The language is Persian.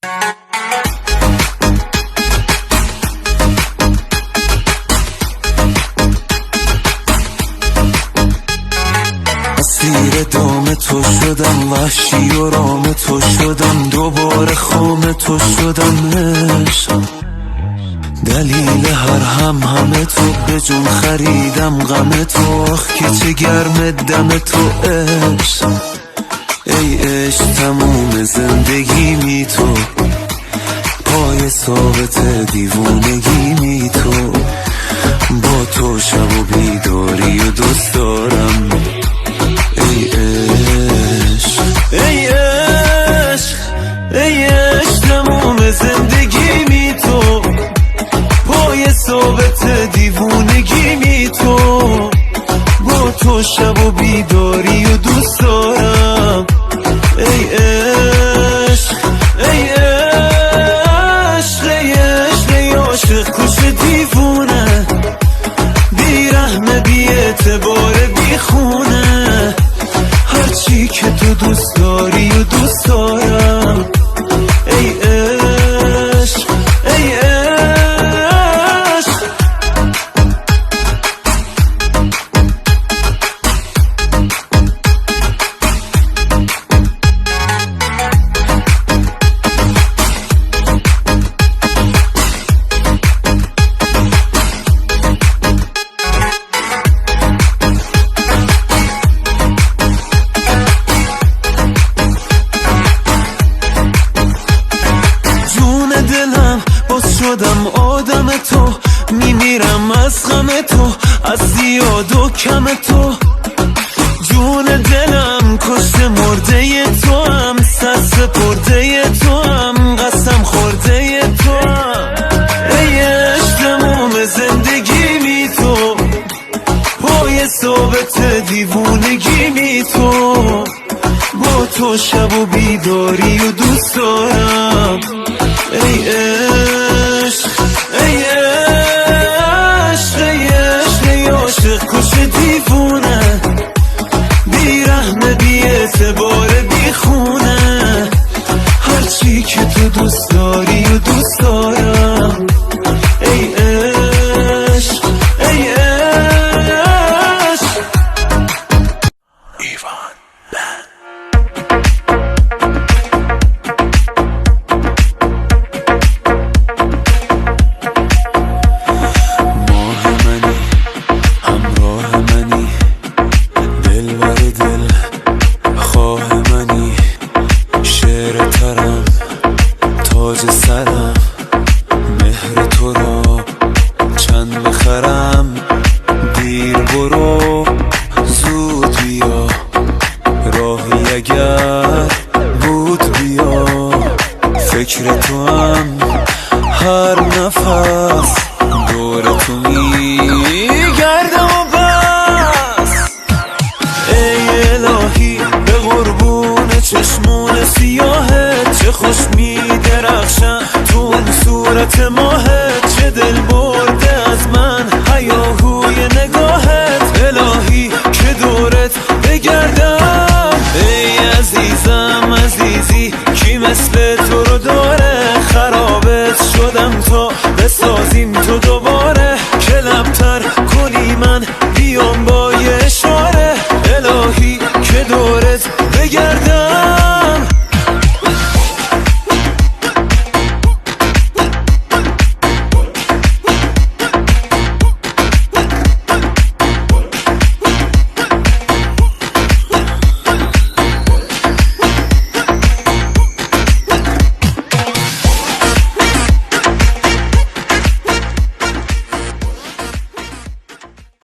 اسیر دام تو شدم، وحشی و رام تو شدم، دوباره خام تو شدم. عشق دلیل هر همه تو، به جون خریدم غم تو. آخ که چه گرم دم تو. عشق ای عشق تموم زندگی می تو، پای ثابت دیوونگی می تو. با تو شب و بیداری و دوست دارم. ای عشق ای عشق ای عشق تموم زندگی می تو، پای ثابت دیوونگی می تو. با تو شب و بیداری و دوست دارم. ای عشق ای عشق ای عشق ای عاشق کش دیوونه، بی رحمه بی اعتبار بی خونه. هرچی که تو دوست داری و دوست دارم. ای عشق ای عشق شدم آدم تو، میمیرم از غم تو، از زیاد و کم تو. جون دلم کشته مرده تو هم، سر سپرده تو هم، قسم خورده تو هم. ای عشق تموم زندگی می تو، پای ثابت دیوونگی می تو. با تو شب و بیداری و دوست دارم. ای عشق ای عشق ای عشق ای عاشق کش دیوونه، بی رحمه بی اعتبار بی خونه. هرچی که تو دوست داری و دوست دارم. ای عشق ای عشق ایوان تاج سرم، مهر تو را چند بخرم. دیر برو زود بیا، راهی اگر بود بیا. فکر تو هم هر نفس دور تو میگردم و بس. ای الهی به قربون چشمون سیاهت، چه خوش میدرخشن تو اون صورت ماهت.